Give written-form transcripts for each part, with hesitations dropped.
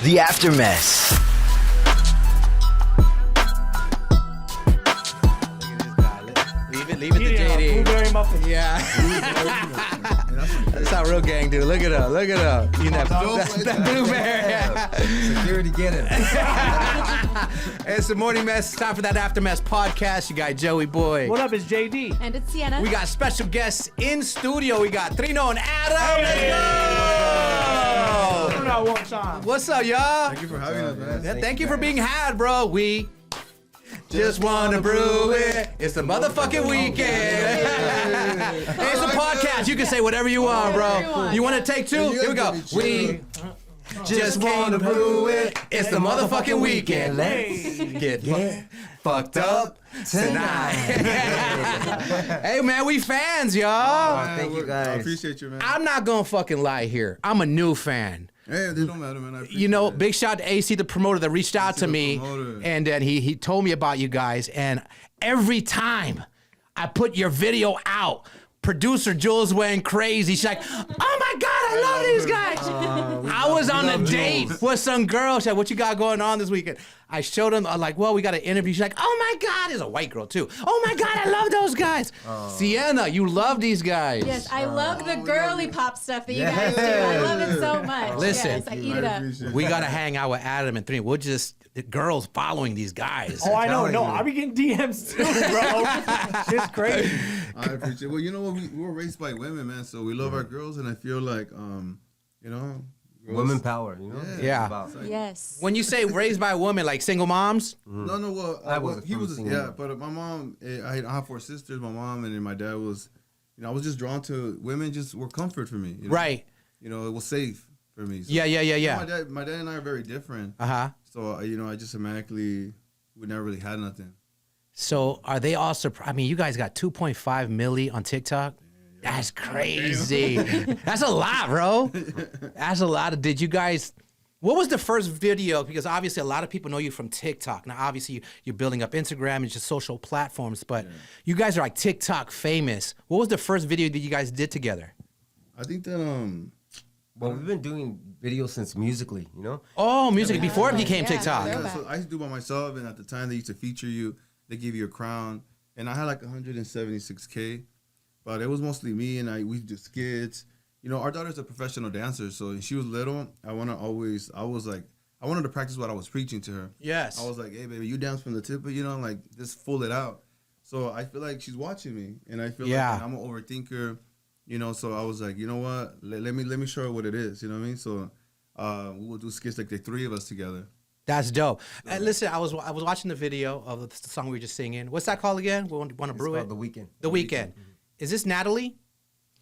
The Aftermess. Leave it to JD. Blueberry muffin. Yeah. That's how real gang do. Look it up. Look it up. You know, that blueberry. Security, get him. It's the Morning Mess. It's time for that Aftermess podcast. You got Joey Boy. What up, it's JD. And it's Sienna. We got special guests in studio. We got Trino and Adam. Hey. Let's go. Not one time. What's up, y'all? Thank you for having us, man. Yeah, thank you for being had, bro. We just wanna brew it. It's the motherfucking weekend. Hey, it's a podcast. You can say whatever you want, bro. You want to take two? Here we go. We just wanna brew it. It's the motherfucking weekend. Let's get fucked up tonight. Hey, man, we fans, y'all. Thank you, guys. I appreciate you, man. I'm not gonna fucking lie here. I'm a new fan. Hey, they don't matter, man. I appreciate You know, it. big shout out to AC, the promoter that reached out AC, to the me, promoter. and then he told me about you guys. And every time I put your video out, producer Jules went crazy. She's like, "Oh my God, I love these guys." I was on a date with some girl. She said, "What you got going on this weekend?" I showed them. I'm like, "Well, we got an interview." She's like, "Oh my God," it's a white girl too. "Oh my God, I love those guys." Sienna, you love these guys. Yes, I love the girly pop stuff that you guys do. I love it so much. Listen. Yes, I eat it up. appreciate We it. gotta hang out with Adam and Trino. We'll just the girls following these guys. Oh, I know. telling No, you. I be getting DMs too, bro. Shit's crazy. I appreciate it. Well, you know what? We were raised by women, man, so we love our girls, and I feel like, you know, girls, Women power, you know? Yeah. It's about- Yes. When you say raised by a woman, like single moms, No, well, I was he from was, single yeah, mom. but my mom, I have 4 sisters, my mom, and then my dad was, you know, I was just drawn to women, just were comfort for me. You know? right? You know, it was safe for me. So, Yeah. My dad and I are very different. Uh-huh. So, you know, I just automatically, we never really had nothing. So are they all surprised? I mean, you guys got 2.5 milli on TikTok. That's crazy. That's a lot, bro. That's a lot. Did you guys? What was the first video? Because obviously a lot of people know you from TikTok. Now, obviously you're building up Instagram and just social platforms, but you guys are like TikTok famous. What was the first video that you guys did together? I think that, Well, we've been doing videos since Musically, you know? Oh, music before it became Yeah, TikTok. they're- yeah, so I used to do it by myself, and at the time they used to feature you. They give you a crown, and I had like 176K, but it was mostly me, and we do skits. You know, our daughter's a professional dancer, so when she was little, I wanted to practice what I was preaching to her. Yes. I was like, "Hey, baby, you dance from the tip, but you know, like just full it out." So I feel like she's watching me, and I feel Yeah. like I'm an overthinker. You know, so I was like, you know what? Let me show her what it is. You know what I mean? So we will do skits like the 3 of us together. That's dope. Listen, I was watching the video of the song we were just singing. What's that called again? We want to It's brew called it. The Weekend. The Weekend. Is this Natalie?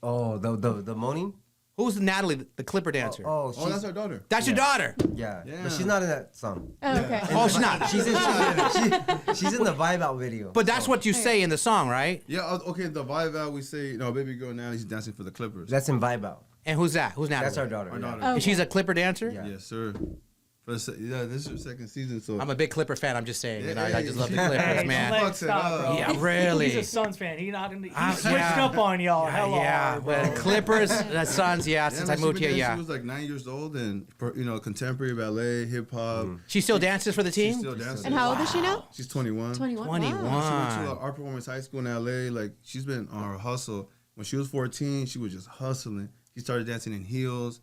Oh, the moaning? Who's Natalie, the Clipper dancer? Oh, Oh, that's our daughter. That's your daughter. yeah. Yeah. But she's not in that song. Oh, okay. Oh, she's not. She's in the Vibe Out video. But that's what you say in the song, right? Yeah, okay, the vibe out, we say, no, baby girl now, he's dancing for the Clippers. That's in Vibe Out. And who's that? Who's Natalie? That's our daughter. Our yeah. daughter. Oh. And she's a Clipper dancer? Yeah. Yes, sir. Yeah, this is her second season, so. I'm a big Clipper fan. I'm just saying. You know, I Yeah, just love the yeah. Clippers, Hey, man. don't let it Fucks it stop, up. bro. Yeah, really. He's a Suns fan. He switched yeah. up on y'all. Hella Yeah, hard, bro. but Clippers, the Suns, yeah, since I man, moved she here, been yeah. dancing. She was like 9 years old and, you know, contemporary ballet, hip hop. She still dances for the She's team? still dancing. And how old is she now? She's 21. 21. 21. Wow. She went to our performance high school in LA. Like, she's been on her hustle. When she was 14, she was just hustling. She started dancing in heels,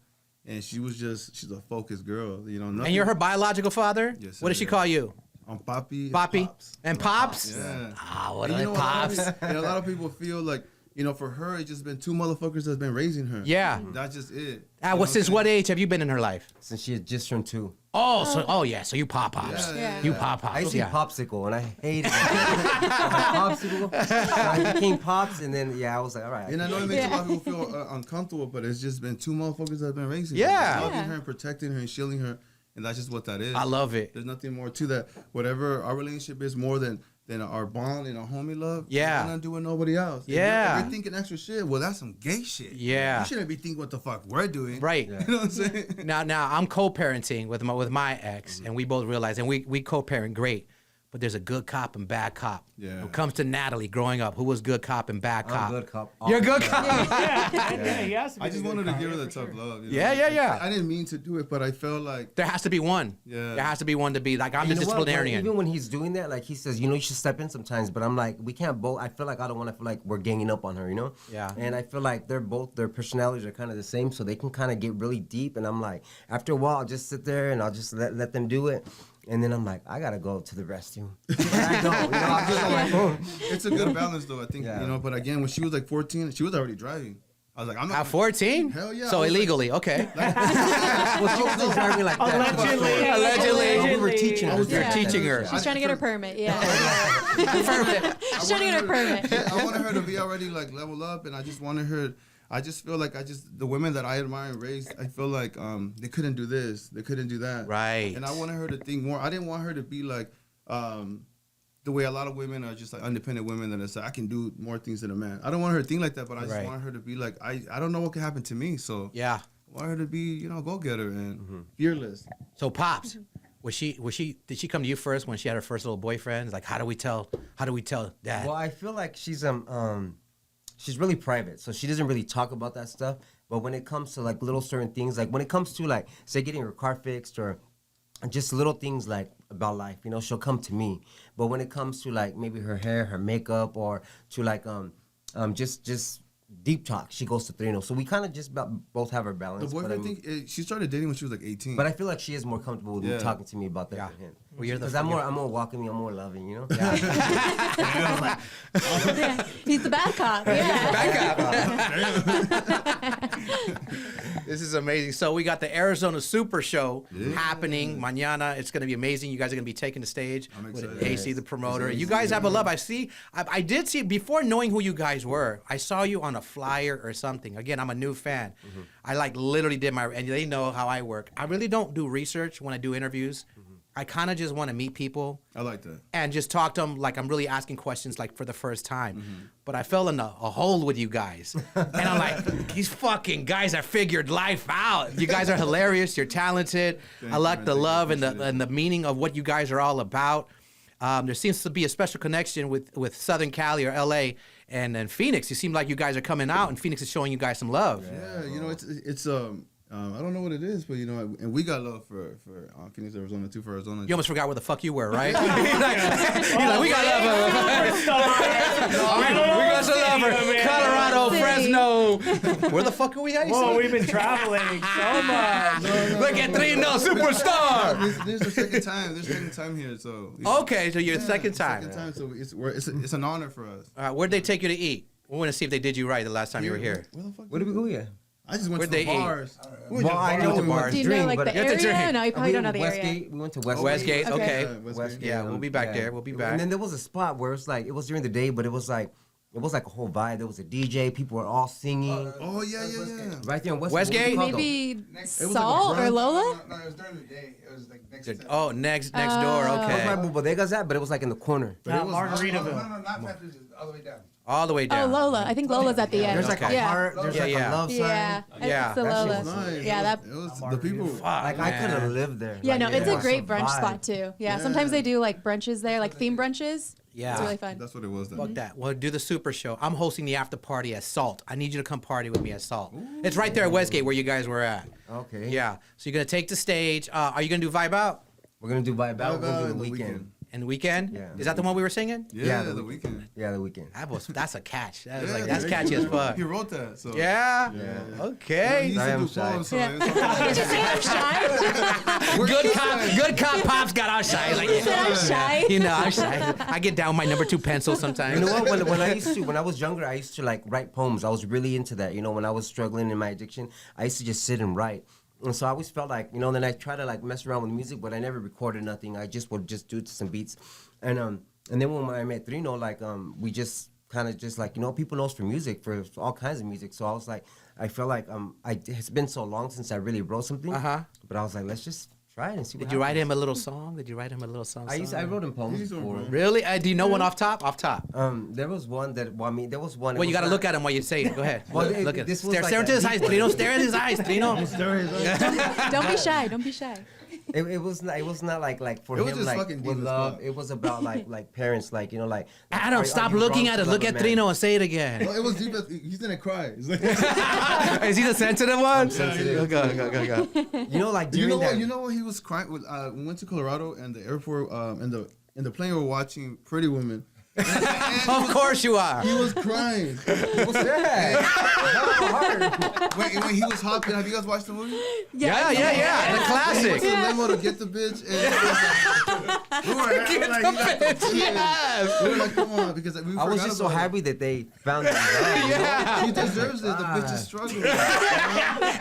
and she's a focused girl. You know, nothing. And you're her biological father? Yes, what does sir, she yeah. call you? On Papi. Papi? Pops. And Pops? Yeah. Ah, what And are you know, a lot Pops? of people- and a lot of people feel like, you know, for her, it's just been 2 motherfuckers that's been raising her. Yeah. That's just it. Since what age have you been in her life? Since she had just turned 2. Oh, yeah, so you Pops. Yeah. You Pops. I used to yeah. eat popsicle, and I hated it. Popsicle. So I became Pops, and then, I was like, all right. And I know it makes a lot of people feel uncomfortable, but it's just been 2 motherfuckers that have been raising her. Yeah. Loving her and protecting her and shielding her. And that's just what that is. I love it. There's nothing more to that. Whatever our relationship is more than our bond and our homie love. Yeah. We're not doing nobody else. Yeah. If you're thinking extra shit, well, that's some gay shit. Yeah. You shouldn't be thinking what the fuck we're doing. Right. You know what I'm saying? Now I'm co-parenting with my ex, and we both realize, and we co-parent great. but there's a good cop and bad cop. Yeah. When it comes to Natalie growing up, who was good cop and bad I'm cop? a good cop. You're a good cop. Yeah, he has to be I just a good wanted to cop, give her the for tough sure. love. You know? Yeah. I didn't mean to do it, but I felt like There has to be one. Yeah. There has to be one to be like, I'm You the know what? When- disciplinarian. Even when he's doing that, like he says, you know, you should step in sometimes. But I'm like, we can't both. I feel like I don't want to feel like we're ganging up on her, you know? Yeah. And I feel like their personalities are kind of the same, so they can kind of get really deep. And I'm like, after a while, I'll just sit there and I'll just let them do it. And then I'm like, I gotta go to the restroom. But I don't, you know, I'm just on my phone. it's a good balance though. I think Yeah. you know. But again, when she was like 14, she was already driving. I was like, I'm not. At 14? Hell yeah. So I was like- illegally, okay. Well, she was still driving like that. Allegedly. Allegedly. We were teaching her. You're Yeah. teaching her. She's trying to get her permit. Yeah. Permit. She's trying to get her permit. I wanted her to be already like level up, and I just wanted her. I just feel like the women that I admire and raised, I feel like they couldn't do this, they couldn't do that. Right. And I wanted her to think more. I didn't want her to be like the way a lot of women are just like independent women that say I can do more things than a man. I don't want her to think like that, but I just Right. want her to be like I don't know what can happen to me, so Yeah. I want her to be go getter and fearless. So Pops, did she come to you first when she had her first little boyfriend? Like, how do we tell Dad? Well, I feel like she's really private, so she doesn't really talk about that stuff. But when it comes to like little certain things, like when it comes to like say getting her car fixed or just little things like about life, you know, she'll come to me. But when it comes to like maybe her hair, her makeup, or to like just deep talk, she goes to Trino. So we kind of just both have our The balance. boyfriend she started dating when she was like 18. But I feel like she is more comfortable with me Yeah. talking to me about that Yeah. than him. Well, you're the- Because I'm more welcoming, I'm more loving, you know. Yeah. He's the bad cop. Yeah. This is amazing. So we got the Arizona Super Show happening mañana. It's going to be amazing. You guys are going to be taking the stage I'm with excited. AC, the promoter. It's You guys have a love. I did see before knowing who you guys were. I saw you on a flyer or something. Again, I'm a new fan. I like literally did and they know how I work. I really don't do research when I do interviews. I kind of just want to meet people I like that. and just talk to them like I'm really asking questions like for the first time. But I fell in a hole with you guys. And I'm like, these fucking guys have figured life out. You guys are hilarious. You're talented. I like man. the Thank you. love and Appreciate it. the meaning of what you guys are all about. There seems to be a special connection with Southern Cali or LA and Phoenix. You seem like you guys are coming out and Phoenix is showing you guys some love. Yeah, it's I don't know what it is, but and we got love for Phoenix, Arizona too, for Arizona. You almost forgot where the fuck you were, right? He's like, we got love. We got some love for Colorado, City. Fresno. Where the fuck are we at? Whoa, we've been traveling so much. Look at Trino, superstar. This is the second time. This is the second time here, so Okay, so you're the second time. Second time, so it's an honor for us. Where'd they take you to eat? We want to see if they did you right the last time you were here. Where the fuck? Where did we go yet? I just went Where'd to the they eat? bars. Well, I know to we bars. went Do you to know drink, like but the You have to area? drink. No, you probably don't know the area. Westgate. We went to Westgate. Westgate, okay. Westgate. Yeah, we'll be back there. We'll be back. And then there was a spot where it's like it was during the day, but it was like a whole vibe. There was a DJ. People were all singing. Oh yeah. Right there in Westgate. Westgate? What was it called, Maybe was like a Salt or brunch. Lola? No, it was during the day. It was like next to. Oh, next door. though? That's Okay, where Bodega's at, but it was like in the corner. Not was- No, Margaritaville. not Patrick's, all the way down. all the way Oh, down. Lola. I think Lola's at the end. There's like Okay. a yeah. heart. There's Yeah, like yeah. a love sign. Yeah. Yeah. It's the That shit Lola. was Nice. Yeah, it was the people. Like I could have lived there. Yeah, Like, no, it's it a was great a brunch vibe. spot too. Yeah, sometimes they do like brunches there, like theme brunches. Yeah. It's really fun. That's what it was. Then. Fuck that. We'll do the super show. I'm hosting the after party at Salt. I need you to come party with me at Salt. It's right there at Westgate where you guys were at. Okay. Yeah. So you're gonna take the stage. Are you gonna do Vibe Out We're gonna do Vibe Out. We're gonna do the The weekend. Weekend. in the weekend? Yeah. Is that the one we were singing? Yeah, Yeah, the the weekend. Yeah, the weekend. That's a catch. That was Yeah, like, that's there catchy you as go. fuck. He wrote that. So. Yeah. Yeah. Okay. He used I to am do shy. poems, so Yeah. it was- Did you say I'm shy? Good cop pops got our shy. Like, You said I'm shy? you know, I'm shy. I get down my number 2 pencil sometimes. You know what? When I was younger, I used to like write poems. I was really into that. You know, when I was struggling in my addiction, I used to just sit and write. And so I always felt like, you know, then I try to like mess around with music, but I never recorded nothing. I just would just do it to some beats. And then when I met Trino, like we just kind of just like, you know, people know us for music, for all kinds of music. So I was like, I feel like it's been so long since I really wrote something. Uh-huh. But I was like, let's just try it and see what Did you write happens. him a little song? I wrote him poems He's doing before. poems. Really? Do you know one off top? Off top. There was one that, well, I mean, there was one. Well, you got to look at him while you say it. Go ahead. Well, look at this was stare, like stare a into his deep eyes, one. Trino. Stare in his eyes, Trino. Don't be shy. Don't be shy. It was not like for It was him just like fucking with deep as love. fuck. It was about like parents, like like. Adam, stop looking at us. Look at Trino and say it again. No, it was deep. He's gonna cry. It's like, Is he the sensitive one? sensitive. Go. Like you during know what? that. You know what? He was crying. We went to Colorado and the airport. In the plane, we were watching Pretty Woman. Of course you are. He was crying. What's that? When he was hopping, have you guys watched the movie? Yeah. The He went classic. to the limo to get the bitch, and we were Get like, the he got the bitch, bitch. yes. We were like, come on, because we I was forgot just so about it. happy that they found it. Love, Yeah. He deserves it. The bitch is struggling.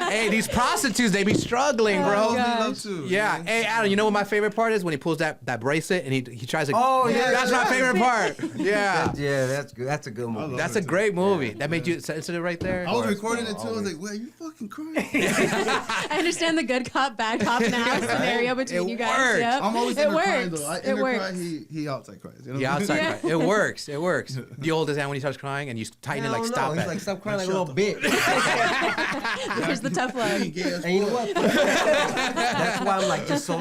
Hey, these prostitutes, they be struggling, bro. He gosh. love to. Yeah. you know? Hey, Adam, you know what my favorite part is? When he pulls that bracelet and he tries to. Oh, yeah. That's my favorite part. Yeah. Yeah, that's good. That's a good movie. love That's it a too. great movie. That made you sensitive right there. I was recording it too. I was like, "Wait, you fucking crying?" I understand the good cop, bad cop now scenario between It you guys. works. Yep. I'm always it in there crying works. though. I It in there works. crying. He outside cries. You know? Yeah, outside Yeah. cry. It works. It works. Do you hold his hand when he starts crying and you tighten it like stop He's it? like, stop crying like a little bitch. Here's the tough love. He gay as And you know fuck. what? That's why I'm like just so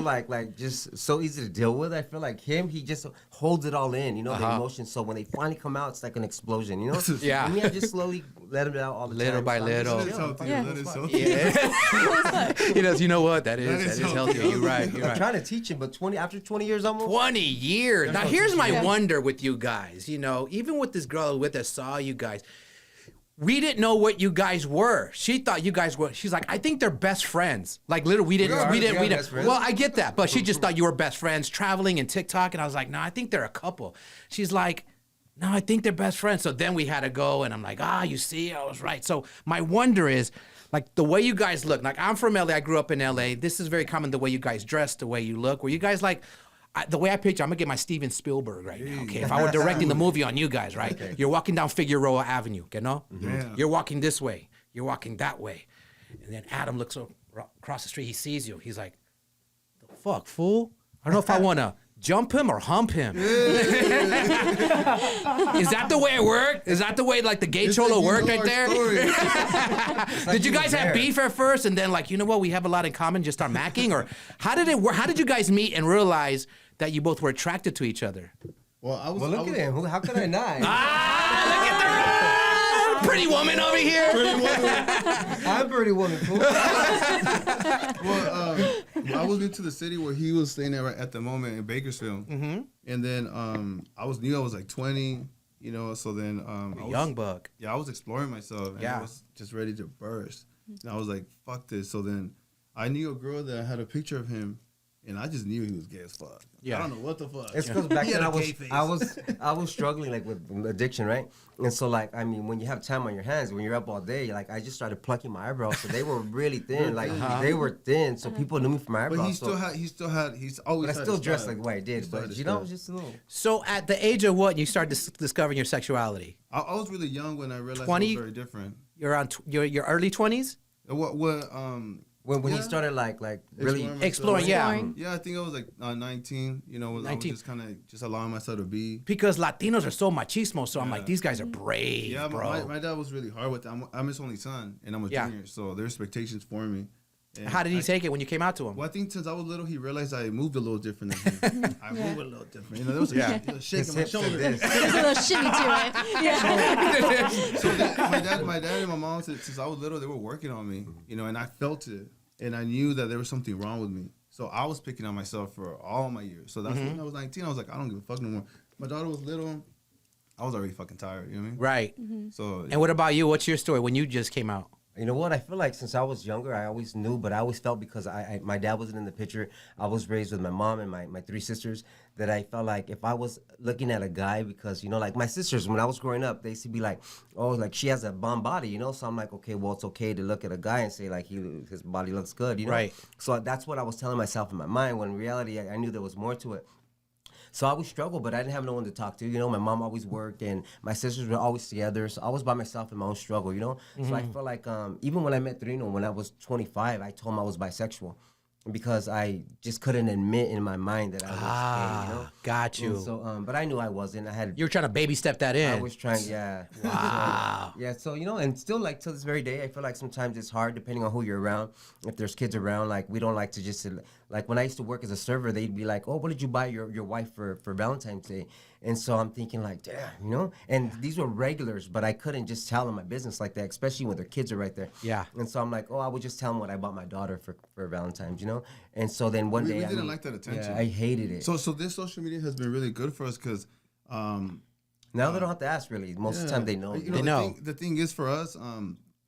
just so easy to deal with. I feel like he just holds it all in, the emotions. So when they finally come out, it's like an explosion, Yeah. And me, I just slowly let him out all the Little time. by So I'm just little. That is chilling. healthy. Yeah. That is healthy. Yeah. He does. You know what? That That is is healthy. healthy. You're right. You're I'm right. trying to teach him, but after 20 years almost. 20 years. Now, what here's my Yeah. wonder with you guys. Even with this girl with us saw you guys, we didn't know what you guys were. She thought you guys were. She's like, I think they're best friends. Like, literally, we didn't. We didn't. best friends. Well, I get that, but she just thought you were best friends, traveling and TikTok. And I was like, no, I think they're a couple. She's like, no, I think they're best friends. So then we had to go, and I'm like, you see, I was right. So my wonder is, like, the way you guys look. Like, I'm from LA. I grew up in LA. This is very common. The way you guys dress, the way you look. Were you guys like? The way I picture, I'm gonna get my Steven Spielberg right now. Okay, if I were directing the movie on you guys, right? You're walking down Figueroa Avenue, no? Yeah. You're walking this way. You're walking that way, and then Adam looks across the street. He sees you. He's like, "The fuck, fool! I don't know if I wanna jump him or hump him." Is that the way it worked? Is that the way like the gay It's cholo like, you worked know right our there? story. Did you guys have there. beef at first, and then like, you know what, we have a lot in common, just start macking, or how did it work? How did you guys meet and realize that you both were attracted to each other? Well, I was. Well, I look was, at him. How could I not? Look at the pretty woman over here. I'm a pretty woman. Fool. Well, I was new to the city where he was staying at the moment in Bakersfield, and then I was like 20, So then I was, Young buck. Yeah, I was exploring myself, and Yeah. I was just ready to burst. And I was like, "Fuck this!" So then I knew a girl that had a picture of him, and I just knew he was gay as fuck. Yeah. I don't know what the fuck. It's because back He then had a I gay face. was struggling like with addiction, right? And so like when you have time on your hands, when you're up all day, like I just started plucking my eyebrows, so they were really thin, like they were thin, so people knew me from my eyebrows. But he's always. but I had still his dressed style. like the way I He did. still had But his it was style. just a little. So at the age of what you started discovering your sexuality? I was really young when I realized 20? it was very different. You're around your early 20s? What When he Yeah. started like really Exploring, yeah. Exploring. Yeah, I think I was like 19. I was 19. just kind of just allowing myself to be. Because Latinos are so machismo, so I'm Yeah. like, these guys are brave, Yeah, bro. my dad was really hard with that. I'm his only son, and I'm a Yeah. junior, so their expectations for me. And How did he I- take it when you came out to him? Well, I think since I was little, he realized I moved a little different than him. I move a little different. There was a shake His in my hips shoulder. and this. There's a little shimmy to it. Yeah. So my dad and my mom, since I was little, they were working on me, and I felt it, and I knew that there was something wrong with me. So I was picking on myself for all my years. So that's when I was 19. I was like, I don't give a fuck no more. My daughter was little. I was already fucking tired. You know what I mean? Right. So And what about you? What's your story when you just came out? You know what? I feel like since I was younger, I always knew, but I always felt because my dad wasn't in the picture. I was raised with my mom and my three sisters, that I felt like if I was looking at a guy, because, like my sisters, when I was growing up, they used to be like, oh, like she has a bomb body, So I'm like, okay, well, it's okay to look at a guy and say like his body looks good, Right. So that's what I was telling myself in my mind, when in reality, I knew there was more to it. So I would struggle, but I didn't have no one to talk to. My mom always worked, and my sisters were always together. So I was by myself in my own struggle, So I felt like even when I met Trino, when I was 25, I told him I was bisexual. because I just couldn't admit in my mind that I was gay, you know? Got you. And so, but I knew I wasn't. You were trying to baby step that in. I was trying, yeah. Wow. So, yeah, so, you know, and still, like, till this very day, I feel like sometimes it's hard, depending on who you're around. If there's kids around, like, we don't like to just, like, when I used to work as a server, they'd be like, oh, what did you buy your wife for Valentine's Day? And so I'm thinking, like, damn, you know? And these were regulars, but I couldn't just tell them my business like that, especially when their kids are right there. Yeah. And so I'm like, oh, I would just tell them what I bought my daughter for Valentine's, you know? And so then one day, we didn't like that attention. Yeah, I hated it. So this social media has been really good for us because Now they don't have to ask, really. Most of the time they know. You They know. The thing is for us,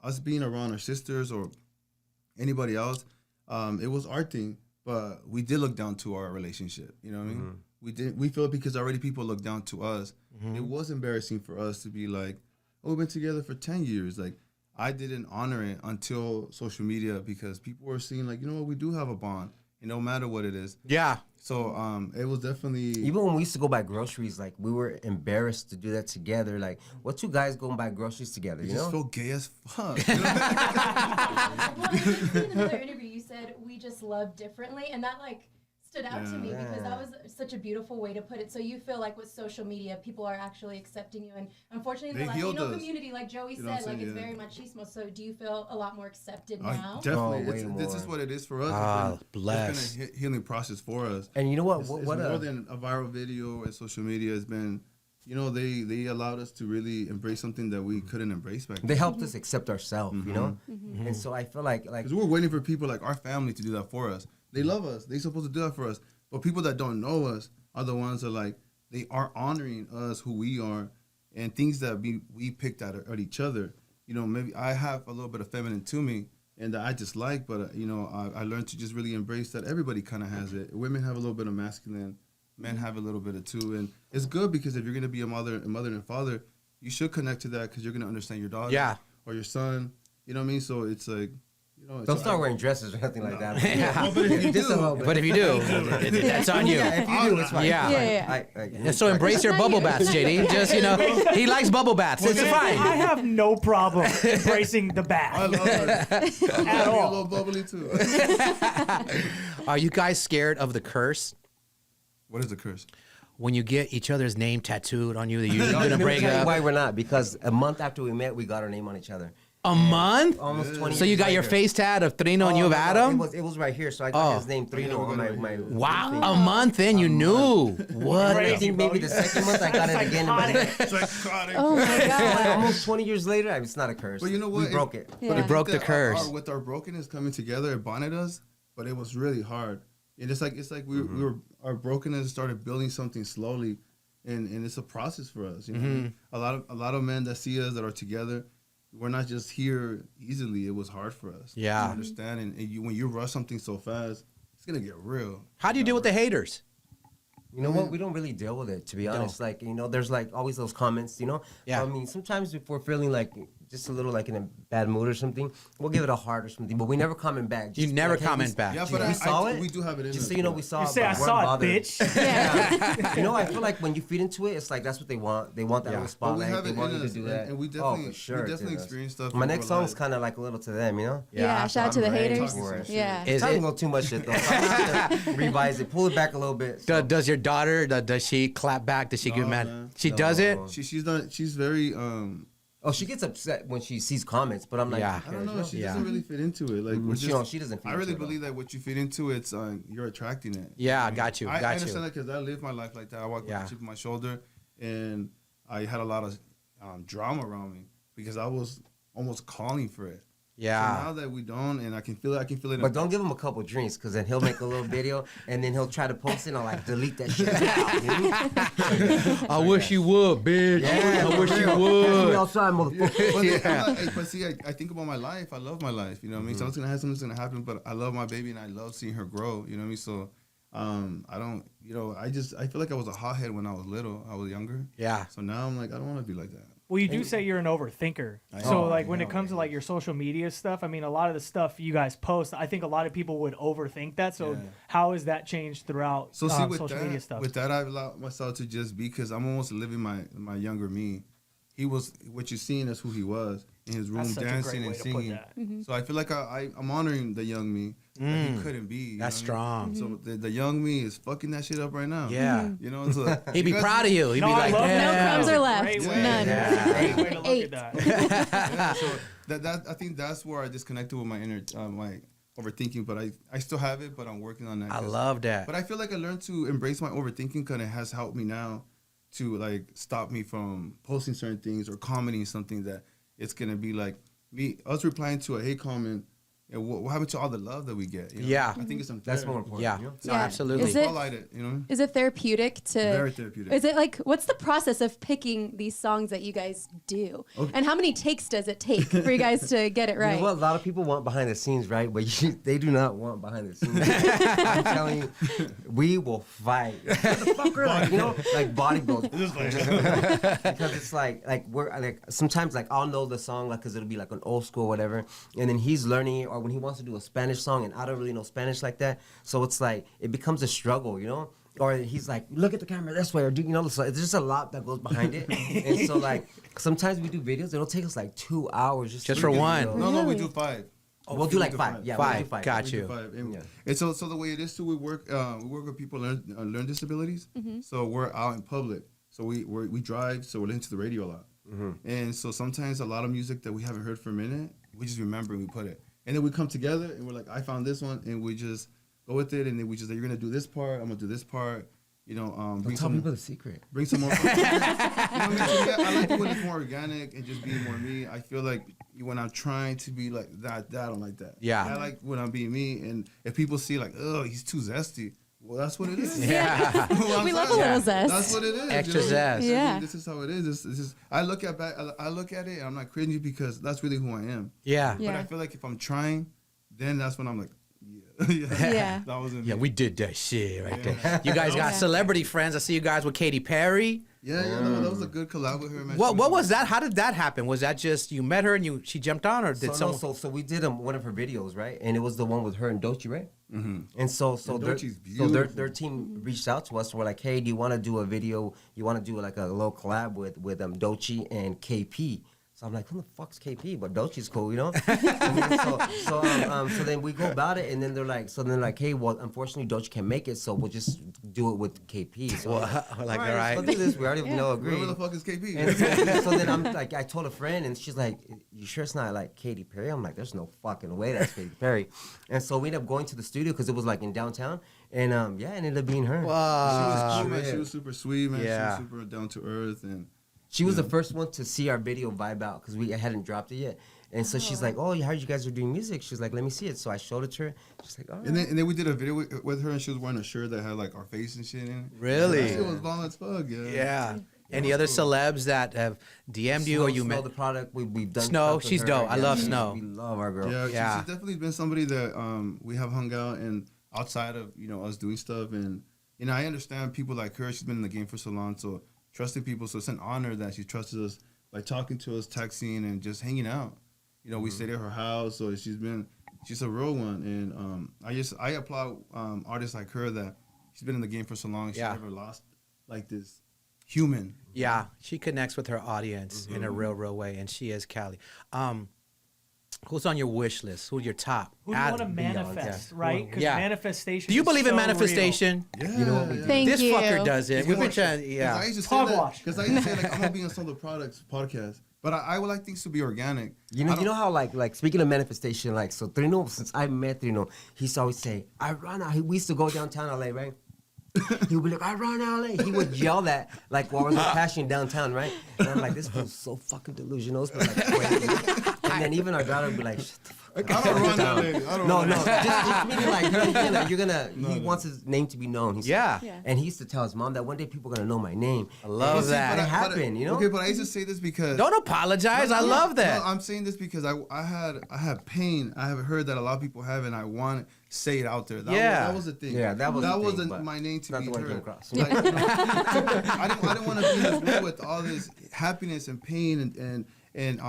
us being around our sisters or anybody else, it was our thing, but we did look down to our relationship. You know what I mean? We feel it because already people look down to us. It was embarrassing for us to be like, oh, we've been together for 10 years. Like, I didn't honor it until social media because people were seeing like, you know what, we do have a bond, no matter what it is. Yeah. So it was definitely Even when we used to go buy groceries, like we were embarrassed to do that together. Like, what two guys go and buy groceries together? it You just know? felt gay as fuck. You know? Well, in another interview, you said we just love differently, and that like stood out to me because that was such a beautiful way to put it. So you feel like with social media, people are actually accepting you, and unfortunately, in They the healed Latino us. community, like Joey You know what said, I'm like it's saying? very machismo. So do you feel a lot more accepted now? Definitely, Oh, way this is more. what it is for us. It's bless. been a healing process for us. And you know what? It's what more than a viral video and social media has been. You know, they allowed us to really embrace something that we couldn't embrace back they then. helped us accept ourselves, you know? And so I feel like Because we were waiting for people like our family to do that for us. They love us. They're supposed to do that for us. But people that don't know us are the ones that like they are honoring us, who we are, and things that we picked at each other. You know, maybe I have a little bit of feminine to me, and that I just like. But you know, I learned to just really embrace that everybody kind of has it. Women have a little bit of masculine, men have a little bit of too, and it's good because if you're gonna be a mother and father, you should connect to that because you're gonna understand your daughter, or your son. You know what I mean? So it's like. You know, don't start wearing dresses or nothing like that. Well, but if you Just a little do, bit. But if you do, that's on you. Yeah, if you do, it's fine. Yeah. Yeah. So embrace your bubble baths, JD. Just, you know, he likes bubble baths. It's I fine. have no problem embracing the I bath. love it. I'm At a all. little bubbly too. Are you guys scared of the curse? What is the curse? When you get each other's name tattooed on you, that you're Let gonna me break tell you up. why we're not. Because a month after we met, we got our name on each other. A month? Almost 20 So you years got your later. face tat of Trino and you of No, Adam? It was right here, so I got Oh. his name Trino on my Wow, thing. a month in, you knew. What? Crazy, I think maybe the second month I got it again. Psychotic. It's psychotic. Oh my god. Almost 20 years later, it's not a curse. But you know what? We broke it. Yeah. I broke think the that curse. With our brokenness coming together, it bonded us, but it was really hard. And it's like we were our brokenness started building something slowly, and it's a process for us. You know, a lot of men that see us that are together, we're not just here easily. It was hard for us. Yeah. to understand, and when you rush something so fast, it's gonna get real. How do you deal with the haters? You know what? We don't really deal with it, to be honest. Like, you know, there's like always those comments, you know? Yeah. I mean, sometimes if we're feeling like just a little like in a bad mood or something, we'll give it a heart or something, but we never comment back. You Just never like, hey, comment back. Yeah, Just but we saw it. we do have it in Just us. so you know, we saw You it. say, I but we're saw bothered. it, bitch. Yeah. You know, I feel like when you feed into it, it's like that's what they want. They want that Yeah. little But we spotlight. have They it want in you us, to do and- that. and we oh, definitely- for sure. we it's definitely in us. experience stuff My in next our song's lives. kind of like a little to them, you know? Yeah, shout out to the I'm ready haters. for it. Yeah. Is Talking it? a little too much shit though. So I'm gonna have to revise it, pull it back a little bit. so. Does your daughter, does she clap back? Does she get No, mad? man. She does it? She's very Oh, she gets upset when she sees comments, but I'm like, Yeah. I don't know. She Yeah. doesn't really fit into it. Like we're She just, don't- she doesn't fit I really into it, believe that what you fit into, it's you're attracting it. Yeah, I got you. I Got understand you. that because I live my life like that. I walk with Yeah. a chip on my shoulder, and I had a lot of drama around me because I was almost calling for it. So Yeah. now that we don't, and I can feel it. I can feel it. But don't give him a couple drinks, because then he'll make a little video, and then he'll try to post it, and I'll like delete that shit. I wish you would, bitch. I wish you Catch me would. outside, motherfucker. But see, I think about my life. I love my life. You know what I mean? Something's gonna happen. Something's gonna happen. But I love my baby, and I love seeing her grow. You know what I mean? So, I don't. You know, I feel like I was a hothead when I was little. I was younger. Yeah. So now I'm like, I don't want to be like that. Well, you do say you're an overthinker. I So, am. like, when it comes to, like, your social media stuff, I mean, a lot of the stuff you guys post, I think a lot of people would overthink that. So, Yeah. how has that changed throughout So see, with social media stuff? that, I've allowed myself to just be because I'm almost living my younger me. he was what you seen as who he was in his room, That's such a dancing great way and to put singing. that. So I feel like I'm honoring the young me that he couldn't be. You That's know what I mean? strong. So the young me is fucking that shit up right now. Yeah. You know, so He'd be you guys- proud of you. He'd No, be I like, love that. No damn. crumbs are left. Great way. None. Great way to look Eight. at that. Yeah, so that I think that's where I disconnected with my inner my overthinking, but I still have it, but I'm working on that. I love that. But I feel like I learned to embrace my overthinking because it has helped me now to like stop me from posting certain things or commenting something that it's gonna be like us replying to a hate comment. And what happened to all the love that we get? You know? Yeah. I think it's unfair. That's more important. Yeah. You know? No, Yeah. absolutely. Is it- Spotlight it, you know. Is it therapeutic to? Very therapeutic. Is it like what's the process of picking these songs that you guys do, Okay. and how many takes does it take for you guys to get it You right? know what? A lot of people want behind the scenes, right? But they do not want behind the scenes. I'm telling you, we will fight. Like, you know, like body blows. Because it's like we're like sometimes like I'll know the song like because it'll be like an old school whatever, and then he's learning it, or when he wants to do a Spanish song and I don't really know Spanish like that, so it's like it becomes a struggle, you know. Or he's like, look at the camera this way, or do you know? So there's just a lot that goes behind it, and so like sometimes we do videos. It'll take us like 2 hours just Just to for do the one. video. No, we Really? do 5. We'll do like 5. Yeah, we'll do Five. 5. Got We do you. 5. And, Yeah. and so the way it is too, we work with people learn disabilities. So we're out in public. So we drive. So we're listening to the radio a lot. And so sometimes a lot of music that we haven't heard for a minute, we just remember and we put it. And then we come together and we're like, I found this one, and we just go with it. And then we just like, you're gonna do this part. I'm gonna do this part. You know, Don't bring tell some. people the secret. Bring some more. You know what I mean? So, yeah, I like it when it's more organic and just being more me. I feel like when I'm trying to be like that, I don't like that. Yeah. I like when I'm being me, and if people see like, oh, he's too zesty. Well, that's what it is. Yeah. Well, I'm We love a sorry. little zest. That's what it is. Extra you know? zest. I mean, Yeah. this is how it is. This is. I look at it, and I'm not cringy because that's really who I am. Yeah. Yeah. But I feel like if I'm trying, then that's when I'm like, yeah, Yeah. that wasn't. Yeah, me. we did that shit right Yeah. there. You guys got Yeah. celebrity friends. I see you guys with Katy Perry. Yeah, no, that was a good collab with her. Man. What was that? How did that happen? Was that just you met her and she jumped on, or did someone? So we did one of her videos, right? And it was the one with her and Dochi, right? Mm-hmm. And so And their, Dochi's so their beautiful. their team reached out to us. And we're like, hey, do you want to do a video? You want to do like a little collab with Dochi and KP? So I'm like, who the fuck's KP? But Dochi's cool, you know? And then so then we go about it, and then they're like, hey, well, unfortunately, Dochi can't make it, so we'll just do it with KP. So Well, I'm like, all all right. let's do this. We already agree. Whoever the fuck is KP? And so then I'm like, I told a friend, and she's like, "You sure it's not like Katy Perry?" I'm like, "There's no fucking way that's Katy Perry." And so we ended up going to the studio because it was like in downtown, and it ended up being her. She was Wow. cool, man. She was super sweet, man. Yeah. She was super down to earth, and She was the first one to see our video vibe out because we hadn't dropped it yet. And so she's like, "Oh, I heard you guys are doing music." She's like, "Let me see it." So I showed it to her. She's like, "Oh." and then we did a video with her, and she was wearing a shirt that had like our face and shit in it. Really? That shit was bomb as fuck, yeah. Yeah. Any other celebs that have DM'd you or you Snow met? the product. We've done Snow, stuff with she's her. dope. I love she's- Snow. We love our girl. Yeah, Yeah. she's definitely been somebody that we have hung out and outside of us doing stuff, and I understand people like her. She's been in the game for so long, so trusting people. So it's an honor that she trusted us by talking to us, texting, and just hanging out. We stayed at her house, so she's a real one, and I applaud artists like her that she's been in the game for so long. She Yeah. never lost like this human. Yeah, she connects with her audience in a real way, and she is Cali. Who's on your wish list? Who's your top? Who do you want to Ad- manifest, right? Because Yeah. manifestation. Do you is believe in so manifestation? Yeah, You know what we do? Thank This you. fucker does it. We've been trying. I Yeah. used to say Hogwash. that because I used to say like I'm gonna be on some of the products podcast, but I would like things to be organic. You know how like speaking of manifestation, like so Trino, since I met Trino, he used to always say, "I run out." We used to go downtown LA, right? He would be like, "I run LA." He would yell that like while we were passing downtown, right? And I'm like, this feels so fucking delusional. It's like crazy. And then even our daughter would be like, "Shut the fuck I don't run that lady. I don't No, run no, that. just meaning like you're gonna. He wants his name to be known. He said. Yeah. Yeah. And he used to tell his mom that one day people are gonna know my name. I love See, that. but It happened, you know? Okay, but I used to say this because Don't apologize. I love that. No, I'm saying this because I had pain. I have heard that a lot of people have, and I want to say it out there. Yeah. That was the thing. Yeah, that was the thing, wasn't but my name to not be the one that heard. came across. Like, I didn't want to be in this world with all this happiness and pain and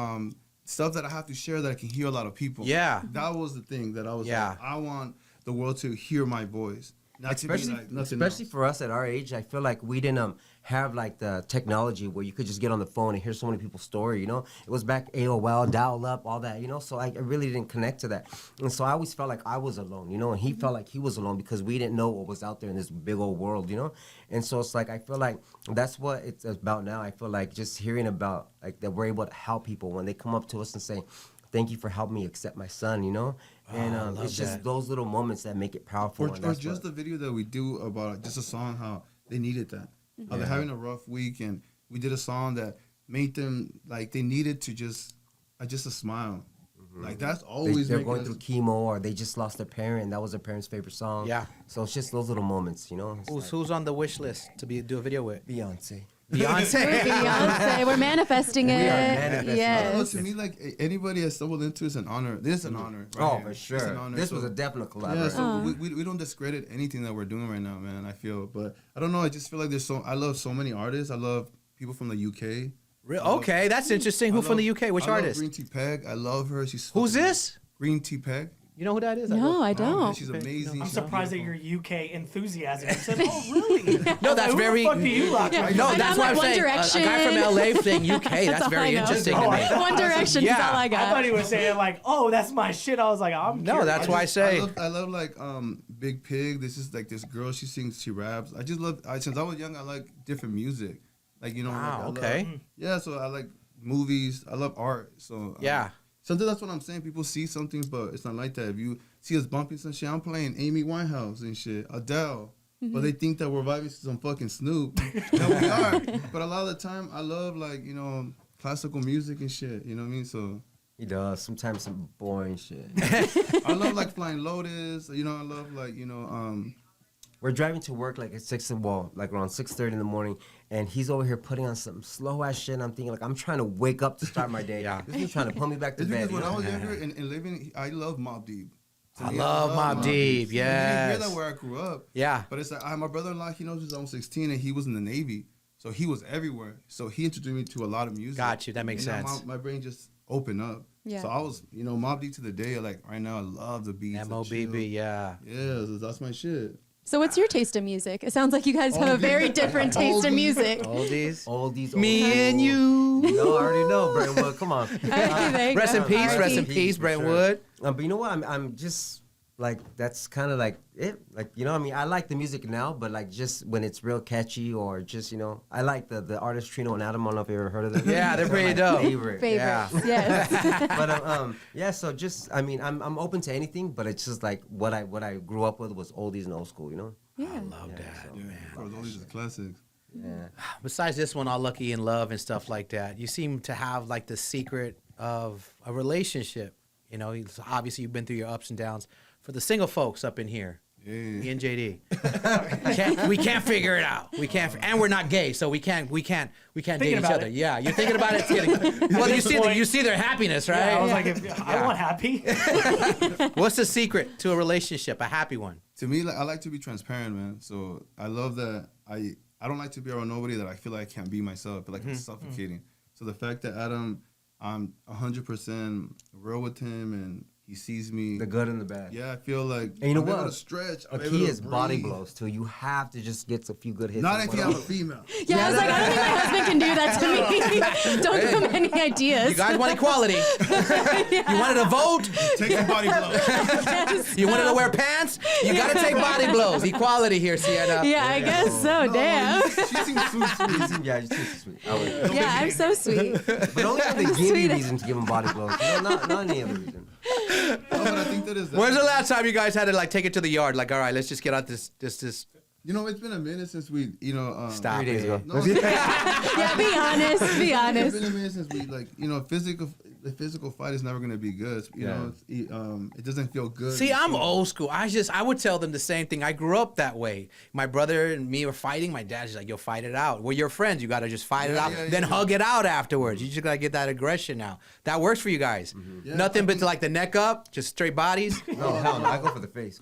stuff that I have to share that I can hear a lot of people. Yeah. That was the thing that I was Yeah. like, I want the world to hear my voice. Not to be Especially, like nothing especially else. for us at our age, I feel like we didn't have like the technology where you could just get on the phone and hear so many people's story. You know, it was back AOL, dial up, all that. You know, so I really didn't connect to that, and so I always felt like I was alone. You know, and he felt like he was alone because we didn't know what was out there in this big old world. You know, and so it's like I feel like that's what it's about now. I feel like just hearing about like that we're able to help people when they come up to us and say, "Thank you for helping me accept my son," you know, and it's just those little moments that make it powerful. Or and that's just what- the video that we do about just a song, how they needed that. How they're having a rough week, and we did a song that made them like they needed to just a smile. Like that's always they're making going us- through chemo or they just lost their parent. And that was their parent's favorite song. Yeah. So it's just those little moments, you know. It's Who's on the wish list to do a video with? Beyonce. Beyonce. Beyonce, we're manifesting it. We are manifesting. I don't know, Yes. to me, like anybody has stumbled into it's an honor. This is an honor. Right Oh, here. for It's sure. an honor. This was So- a definite Yeah, collaboration. so we don't discredit anything that we're doing right now, man. I feel, but I don't know. I just feel like I love so many artists. I love people from the UK. Okay, that's interesting. Who from the UK? Which I love artist? Green Tea Peg. I love her. She's Who's fucking- this? Green Tea Peg. You know who that is? No, I Oh, man, don't. she's amazing. I'm She's surprised at beautiful. your UK enthusiasm. You said, "Oh, really?" No, that's Who very. the fuck do you rock? Yeah. with? No, And that's I'm what like I'm One saying. A Direction. guy from LA saying UK. That's all very I know. interesting Oh, to I me. thought- One Direction Yeah. is all I I thought got. he was saying like, "Oh, that's my shit." I was like, "I'm." No, curious. that's why I say. I love like Big Pig. This is like this girl. She sings. She raps. I just love. Since I was young, I like different music. Like you know. Wow, like, I love- okay. Yeah. So I like movies. I love art. So Yeah. Sometimes that's what I'm saying. People see something, but it's not like that. If you see us bumping some shit, I'm playing Amy Winehouse and shit, Adele. But they think that we're vibing to some fucking Snoop. No, we are. But a lot of the time, I love like classical music and shit. You know what I mean? So He does. Sometimes some boring shit. I love like Flying Lotus. I love like We're driving to work like at like around 6:30 in the morning, and he's over here putting on some slow ass shit. And I'm thinking like I'm trying to wake up to start my day. Yeah. This is trying to pull me back to It's bed. because when you I know? was younger and living, I love Mobb Deep. To I me, love Mobb Deep, So I didn't hear yes. that where I grew up. Yeah. But it's like my brother-in-law, he knows he's almost 16 and he was in the Navy. So he was everywhere. So he introduced me to a lot of music. Got you. That makes And now sense. My brain just opened up. Yeah. So I was, Mobb Deep to the day. Like right now, I love the beats. the MOBB, chill. yeah. Yeah, that's my shit. So what's your taste of music? It sounds like you guys have a very different taste of music. Oldies. Oldies. Me old and school. you. You already know, Brentwood. Come on. There you Rest in go. peace. Rest in R.I.P. peace, for sure. Brentwood. But you know what? I'm just like that's kind of like it. Like I mean, I like the music now, but like just when it's real catchy or just I like the artists Trino and Adam. I don't know if you ever heard of them. Yeah, they're pretty dope. Favorite. Favorites, Yeah. yes. But yeah. So just I mean, I'm open to anything, but it's just like what I grew up with was oldies and old school. You know. Yeah. Love that, Yeah, man. of course, all these are classics. Yeah. Besides this one, All Lucky in Love and stuff like that, you seem to have like the secret of a relationship. Obviously you've been through your ups and downs. For the single folks up in here, Yeah. me and JD, we can't figure it out. We can't, and we're not gay, so we can't date Thinking each about other. it. Yeah, you're thinking about it. It's getting, well, you see their happiness, right? Yeah, I was like, I want happy. What's the secret to a relationship, a happy one? To me, like, I like to be transparent, man. So I love that I don't like to be around nobody that I feel like I can't be myself. I feel like I'm suffocating. So the fact that Adam, I'm 100% real with him and he sees me. The good and the bad. Yeah, I feel like And you know I'm able what? to stretch. A I'm able key to is body breathe. blows too. You have to just get a few good hits. Not on if you one have a of female. Yeah, I was like, I don't think my husband can do that to me. Don't give him any ideas. You guys want equality? You wanted to vote? Take some body blows. Yes. You wanted to wear pants? You got to take body blows. Equality here, Sienna. Yeah, I guess so. No, Damn. She seems so sweet. them. Yeah, you're too sweet. I would. Yeah, I'm so sweet. But only when they give you Sweet. reason to give them body blows. Not any other reason. No, but I think that is. When's the last time you guys had to like take it to the yard? Like, all right, let's just get out this. It's been a minute since we, Stop 3 days it. ago. No, Yeah, be honest. Be It's honest. been a minute since we the physical fight is never gonna be good. It doesn't feel good. See, I'm old school. I would tell them the same thing. I grew up that way. My brother and me were fighting. My dad's just like, "Yo, fight it out. We're your friends. You gotta just fight it Yeah, out. yeah, then yeah. hug it out afterwards. You just gotta get that aggression now. That works for you guys. Yeah, Nothing I but think- to like the neck up, just straight bodies. No, hell no. I go for the face.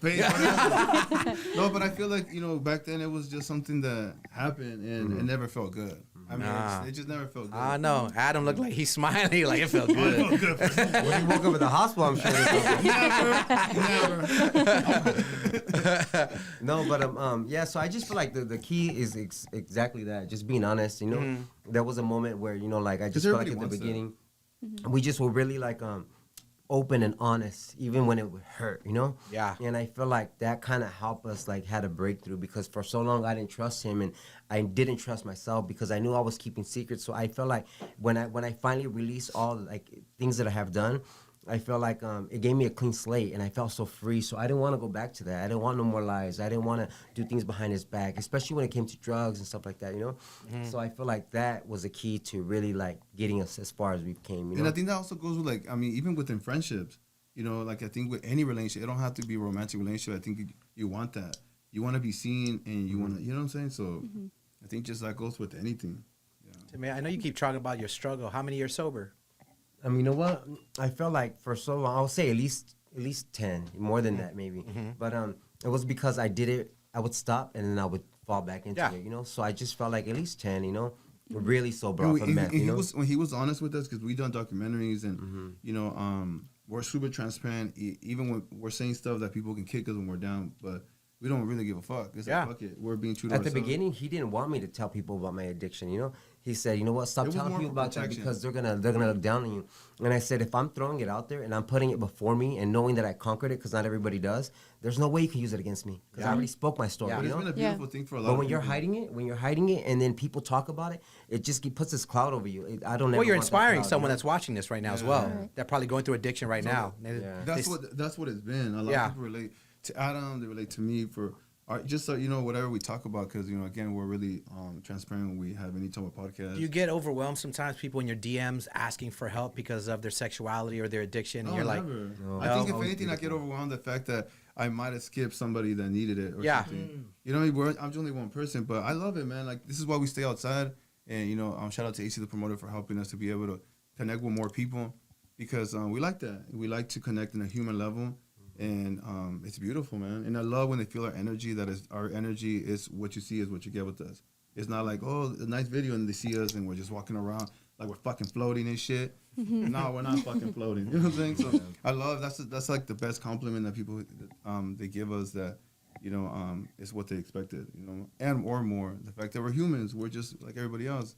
No, but I feel like back then it was just something that happened and it never felt good. I mean, Nah. it just never felt good. I know. Adam looked like he's smiling, like it felt good. When he woke up at the hospital, I'm sure. No, but yeah. So I just feel like the key is exactly that. Just being honest. You know, there was a moment where like I just felt like at the beginning, we just were really like open and honest, even when it would hurt. Yeah. And I feel like that kind of helped us like had a breakthrough because for so long I didn't trust him and I didn't trust myself because I knew I was keeping secrets. So I felt like when I finally released all like things that I have done, I felt like it gave me a clean slate and I felt so free. So I didn't want to go back to that. I didn't want no more lies. I didn't want to do things behind his back, especially when it came to drugs and stuff like that, So I feel like that was a key to really like getting us as far as we came, And I think that also goes with like, I mean, even within friendships, like I think with any relationship, it don't have to be a romantic relationship. I think you want that. You want to be seen and you want to, you know what I'm saying? So I think just that goes with anything. Man, I know you keep talking about your struggle. How many years sober? I mean, you know what? I felt like for so long, I would say at least 10, more than that maybe. But it was because I did it. I would stop and then I would fall back into it. So I just felt like at least 10. Really sober off of meth. When he was honest with us, because we done documentaries and we're super transparent. Even when we're saying stuff that people can kick us when we're down, but we don't really give a fuck. It's like, fuck it. We're being true to At ourselves. the beginning, he didn't want me to tell people about my addiction. He said, you know what, stop telling people about that because they're gonna look down on you. And I said, if I'm throwing it out there and I'm putting it before me and knowing that I conquered it, because not everybody does, there's no way you can use it against me because I already spoke my story. But it's been a beautiful thing for a lot of But when people. you're hiding it, and then people talk about it, it just puts this cloud over you. I don't. Well, you're want that inspiring cloud, someone that's watching this right now as well. Right. They're probably going through addiction right now. That's what it's been. A lot of people relate to Adam. They relate to me for just so whatever we talk about because again we're really transparent when we have any type of podcast. Do you get overwhelmed sometimes? People in your DMs asking for help because of their sexuality or their addiction, and you're like, no. I think if anything, I get overwhelmed the fact that I might have skipped somebody that needed it or something. I'm only one person, but I love it, man. Like this is why we stay outside, and shout out to AC the promoter for helping us to be able to connect with more people because we like that. We like to connect in a human level. And it's beautiful, man. And I love when they feel our energy. That is, our energy is what you see is what you get with us. It's not like, oh, a nice video, and they see us and we're just walking around like we're fucking floating and shit. No, we're not fucking floating. You know what I'm saying? So I love that's like the best compliment that people they give us that is what they expected. And or more. The fact that we're humans, we're just like everybody else.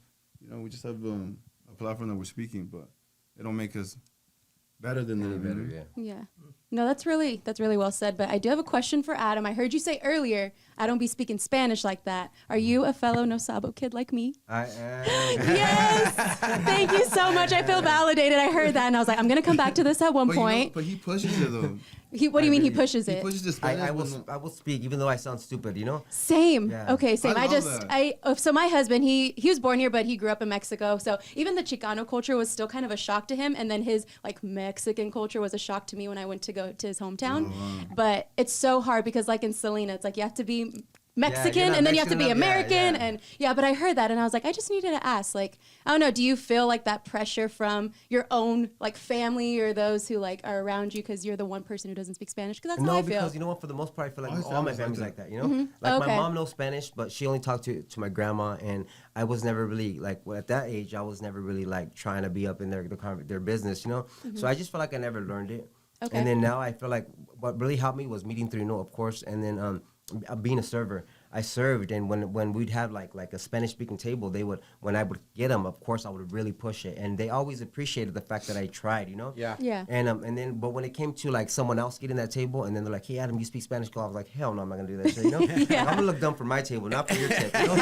We just have a platform that we're speaking, but it don't make us better than them. Yeah. No, that's really well said. But I do have a question for Adam. I heard you say earlier, I don't be speaking Spanish like that. Are you a fellow No Sabo kid like me? I am. Yes. Thank you so much. I feel validated. I heard that and I was like, I'm gonna come back to this at one point. But he pushes it though. What do you mean he pushes it? He pushes the Spanish. I will speak even though I sound stupid. Same. Yeah. Okay, same. I love that. So my husband, he was born here, but he grew up in Mexico. So even the Chicano culture was still kind of a shock to him. And then his like Mexican culture was a shock to me when I went to go to his hometown. But it's so hard because like in Salina, it's like you have to be Mexican and then you have to be American and but I heard that and I was like, I just needed to ask, like, I don't know, do you feel like that pressure from your own like family or those who like are around you because you're the one person who doesn't speak Spanish? Because that's how I feel. No, because for the most part I feel like all my family's like that, Okay. my mom knows Spanish but she only talked to my grandma and I was never really like at that age I was never really like trying to be up in their business, so I just felt like I never learned it. Okay. And then now I feel like what really helped me was meeting Trino, of course, and then being a server. I served, and when we'd have like a Spanish-speaking table, when I would get them, of course, I would really push it, and they always appreciated the fact that I tried, Yeah. Yeah. And then, but when it came to like someone else getting that table, and then they're like, "Hey, Adam, you speak Spanish?" I was like, "Hell no, I'm not gonna do that shit." Like, I'm gonna look dumb for my table, not for your table.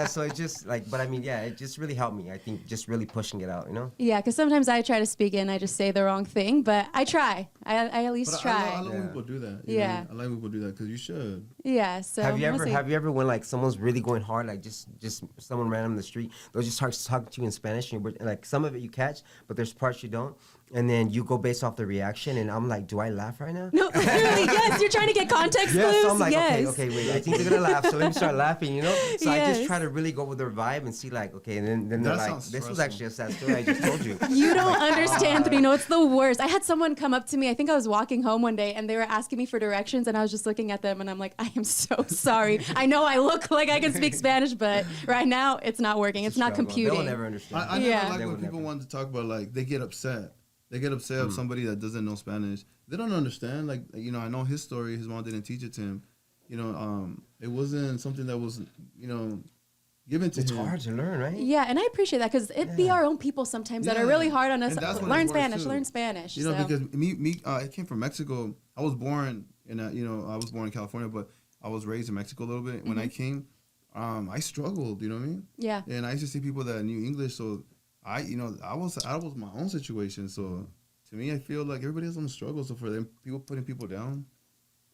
So it just like, but I mean, it just really helped me. I think just really pushing it out, Yeah, because sometimes I try to speak it and I just say the wrong thing, but I try. I at least try. I love when people do that. Yeah. I like when people do that because you should. Yeah. So have you we'll see. ever when like someone's really going hard, like just someone random in the street, they'll just start talking to you in Spanish, and like some of it you catch, but there's parts you don't, and then you go based off the reaction, and I'm like, do I laugh right now? No, literally, yes. You're trying to get context Yeah, clues. so I'm like, yes. okay, wait, I think they're gonna laugh, so let me start laughing, you know? So I just Yes. try to really go with their vibe and see like, okay, and then they're That like, sounds this was stressful. actually a sad story I just told you. You don't understand, Trino. It's the worst. I had someone come up to me. I think I was walking home one day, and they were asking me for directions, and I was just looking at them, and I'm like, I am so sorry. I know I look like I can speak Spanish, but right now it's not working. It's not Struggle. computing. They'll never understand. I never Yeah. like They when would people never. want to talk about like they get upset. They get upset of somebody that doesn't know Spanish. They don't understand. Like I know his story. His mom didn't teach it to him. It wasn't something that was given to It's him. hard to learn, right? Yeah, and I appreciate that because it be our own people sometimes that are Yeah. really hard on us. And that's when Learn it's worse, Spanish, too. learn Spanish. You know, so. because I came from Mexico. I was born I was born in California, but I was raised in Mexico a little bit. When I came, I struggled. You know what I mean? Yeah. And I used to see people that knew English, so I was my own situation. So to me, I feel like everybody has some struggle. So for them, people putting people down,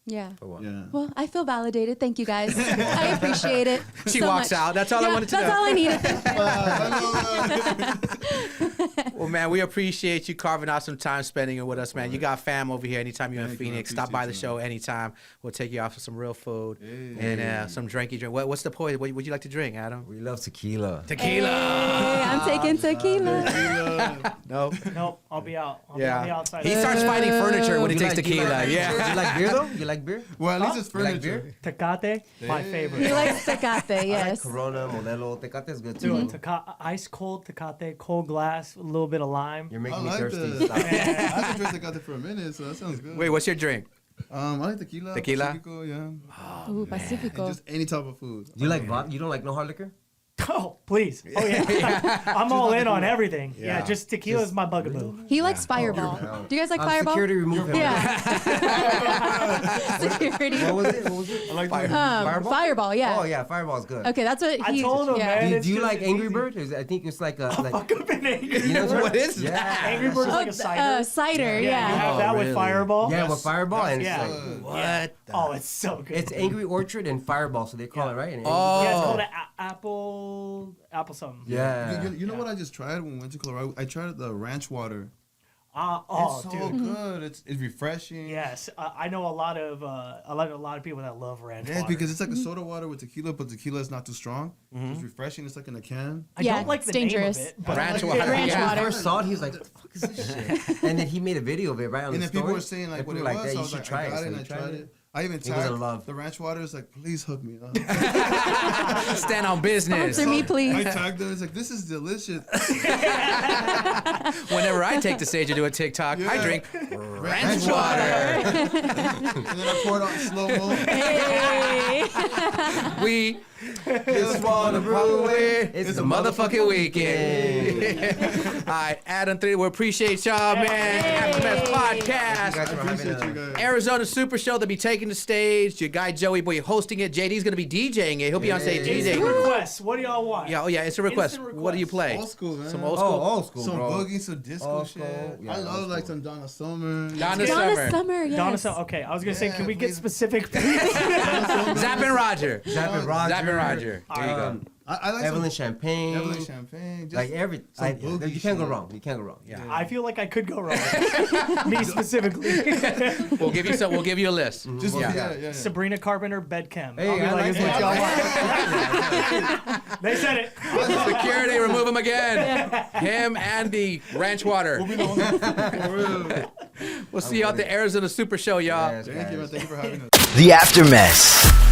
Yeah. yeah. Well, I feel validated. Thank you, guys. I appreciate it. She so walks much. out. That's all I Yeah, wanted to that's know. all I needed. Well, man, we appreciate you carving out some time spending it with us, man. You got fam over here anytime you're in Thank you, I Phoenix. Stop by the appreciate show anytime. We'll take you out for some real food Hey. and some drinky drink. What's the point? What would you like to drink, Adam? We love tequila. Tequila. Hey, I'm taking tequila. No. Nope, I'll be out. I'll be on the Yeah. outside. He starts fighting furniture when he You takes like- you tequila. like- Yeah. You like beer though? You like beer? Well, at least it's You like furniture. beer? Tecate, my He favorite. likes Tecate, I like yes. Corona, Modelo, Tecate is good too. Dude, ice cold Tecate, cold glass, a little bit of lime. You're I making me like thirsty. that. Stop. I haven't drank tequila for a minute, so that sounds good. Wait, what's your drink? I like tequila. Tequila? Pacifico, yeah. Ooh, And Pacifico. just any type of food. Do you like vodka? You don't like no hard liquor? Oh, please. Oh, yeah. I'm all in on everything. Yeah, Yeah. just tequila is my bugaboo. He likes Fireball. Do you guys like Fireball? Security remove him. Yeah. Security. What was it? I like Fireball, yeah. Oh yeah, Fireball's good. Okay, that's what I he. told him, yeah. man. Do It's you just- like it's Angry easy. Bird? I think it's like a like. Fuck up an Angry You know Bird. What is yeah. that? Angry Bird is like a cider. Cider, You yeah. have that Oh, with really? Fireball. Yeah, with Fireball and Yeah. it's like What? Oh, it's so good. it's Angry Orchard and Fireball, so they call it right. And Oh. Yeah, it's called apple something. yeah. You know what I just tried when we went to Colorado? I tried the ranch water. Oh, It's so dude. good. It's refreshing. Yes, I know a lot of people that love ranch Yeah, water. because it's like a soda water with tequila, but tequila is not too strong. It's refreshing. It's like in a can. I Yeah, don't like it's the dangerous. name of it, but Ranch I like water. Ranch yeah. water. When I first saw it, he was like, "What the fuck is this shit?" And then he made a video of it right on And the then people story. were saying like And what it people was. that, So I you was should like, try I it. got So it and he I tried tried it. it. I even He was in tagged love. the ranch water. It's like, please hook me up. Stand on business. Sponsor me, I please. tagged her. It's like, this is delicious. Whenever I take the stage to do a TikTok, I Yeah. drink Ranch water. And then I poured on slow-mo. Hey. We Just wanna brew it. It's the motherfucking weekend. All right, Adam 3, we appreciate y'all, man. Aftermath You guys Podcast. were Appreciate having you a- guys. Arizona Super Show, they'll be taking the stage. Your guy Joey Boy hosting it. JD's going to be DJing it. He'll be on stage instant DJing. requests. What do y'all want? Yeah, oh yeah, it's a request. Instant What do you requests. play? Old school, man. Some old Oh, school. old school, Some bro. boogie, some disco Old shit. school, yeah, I old love like school. some Donna Summer. Donna Donna Summer. Summer, yes. Donna, so okay, I was gonna say, Yeah, can we get please. specific, please? Zap and Roger. Zapp and Roger. Zap and Roger. There you go. I like Evelyn some Champagne. Evelyn Champagne. Just Like every, some you boogie can't go shit. wrong. You can't go wrong. Yeah. I feel like I could go wrong. Me specifically. We'll give you some. We'll give you a list. Just Yeah. yeah. Sabrina Carpenter, bed chem. Hey, I'll be I like, like it's what that. y'all want. They said it. Security, remove him again. Him and the ranch water. We'll see you at the Arizona Super Show, y'all. Yes, Thank you, man. guys. Thank you for having us. The Aftermath.